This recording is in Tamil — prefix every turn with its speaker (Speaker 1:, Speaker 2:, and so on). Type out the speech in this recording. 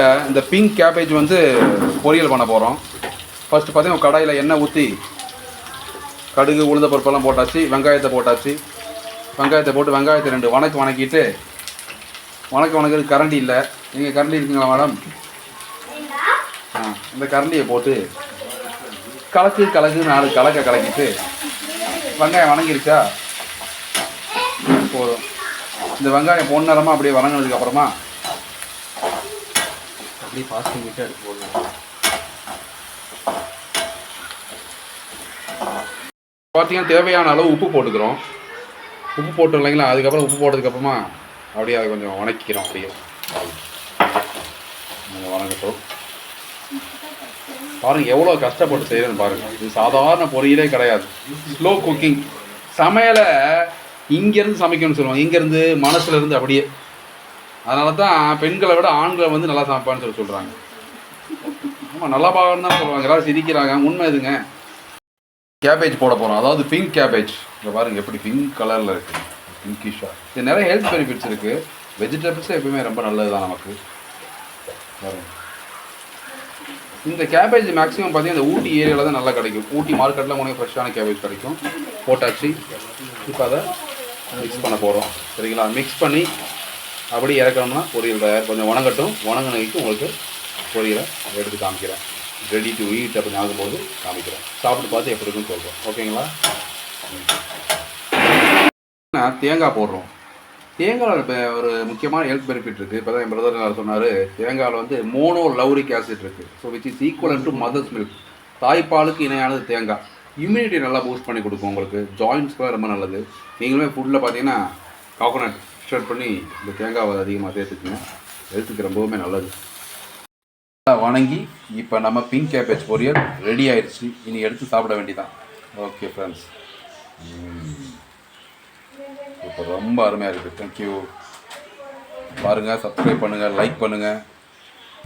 Speaker 1: இந்த பிங்க் கேபேஜ் வந்து பொரியல் பண்ண போகிறோம். ஃபஸ்ட்டு பார்த்தீங்கன்னா கடாயில் எண்ணெய் ஊற்றி கடுகு உளுந்த பருப்பெல்லாம் போட்டாச்சு, வெங்காயத்தை போட்டாச்சு. வெங்காயத்தை போட்டு வெங்காயத்தை 2 வணக்கிட்டு வணக்கிறது கரண்டி இல்லை. நீங்கள் கரண்டி இருக்குங்களா மேடம்? இந்த கரண்டியை போட்டு கலக்கு 4 கலக்கிட்டு வெங்காயம் வணங்கிருச்சா போதும். இந்த வெங்காயம் பொன்னிறமாக அப்படியே வணங்கினதுக்கப்புறமா அப்படியே பாஸ்டிங் விட்டு எடுத்து போடலாம். பார்த்தீங்கன்னா தேவையான அளவு உப்பு போட்டுக்கிறோம். உப்பு போட்டோம் இல்லைங்களா, அதுக்கப்புறம் உப்பு போட்டதுக்கப்புறமா அப்படியே அதை கொஞ்சம் வணக்கிக்கிறோம். அப்படியே வணங்கட்டும். பாருங்கள் எவ்வளோ கஷ்டப்பட்டு செய்கிறேன்னு பாருங்கள். இது சாதாரண பொரியலே கிடையாது, ஸ்லோ குக்கிங். சமையலை இங்கேருந்து சமைக்கணும்னு சொல்லுவாங்க, இங்கேருந்து மனசுலேருந்து அப்படியே. அதனால தான் பெண்களை விட ஆண்களை வந்து நல்லா சமைப்பான்னு சொல்கிறாங்க. ஆமாம், நல்லா பார்க்கணும் தான் சொல்லுவாங்க. எல்லாரும் சிரிக்கிறாங்க, உண்மை இதுங்க. கேபேஜ் போட போகிறோம், அதாவது பிங்க் கேபேஜ். இங்கே பாருங்கள் எப்படி பிங்க் கலரில் இருக்குது, பிங்கிஷாக. இது நிறைய ஹெல்த் பெனிஃபிட்ஸ் இருக்குது. வெஜிடபிள்ஸே எப்பவுமே ரொம்ப நல்லது தான் நமக்கு. பாருங்கள், இந்த கேபேஜ் மேக்ஸிமம் பார்த்தீங்கன்னா இந்த ஊட்டி ஏரியாவில் தான் நல்லா கிடைக்கும். ஊட்டி மார்க்கெட்டில் உனக்கு ஃப்ரெஷ்ஷான கேபேஜ் கிடைக்கும். போட்டாச்சு. இப்போ அதை மிக்ஸ் பண்ண போகிறோம். சரிங்களா? மிக்ஸ் பண்ணி அப்படி இறக்கணும்னா பொரியல் தயார். கொஞ்சம் வணங்கட்டும். வணங்கினதுக்கு உங்களுக்கு பொரியலை எடுத்து காமிக்கிறேன். ரெடி டு ஈட் அப்படின்னு ஆகும்போது காமிக்கிறேன். சாப்பிட்டு பார்த்து எப்படி இருக்குன்னு சொல்கிறோம். ஓகேங்களா? தேங்காய் போடுறோம். தேங்காயில் இப்போ ஒரு முக்கியமான ஹெல்த் பெனிஃபிட் இருக்குது. இப்போ தான் என் பிரதர் சொன்னார், தேங்காயில் வந்து மோனோ லவுரிக் ஆசிட் இருக்குது. So which is equal to mother's milk. தாய்ப்பாலுக்கு இணையானது தேங்காய். இம்யூனிட்டி நல்லா பூஸ்ட் பண்ணி கொடுக்கும் உங்களுக்கு. ஜாயின்ஸ்க்குலாம் ரொம்ப நல்லது. நீங்களுமே ஃபுட்டில் பார்த்தீங்கன்னா கோகோனட் ஸ்டார்ட் பண்ணி இந்த தேங்காவை அதிகமாக சேர்த்துக்குங்க. ஹெல்த்துக்கு ரொம்பவுமே நல்லது. வணங்கி இப்போ நம்ம பிங்க் கேபேஜ் பொரியல் ரெடி ஆயிடுச்சு. இனி எடுத்து சாப்பிட வேண்டியதான். ஓகே ஃப்ரெண்ட்ஸ், இப்போ ரொம்ப அருமையாக இருக்குது. தேங்க்யூ. பாருங்கள், சப்ஸ்கிரைப் பண்ணுங்கள், லைக் பண்ணுங்கள்.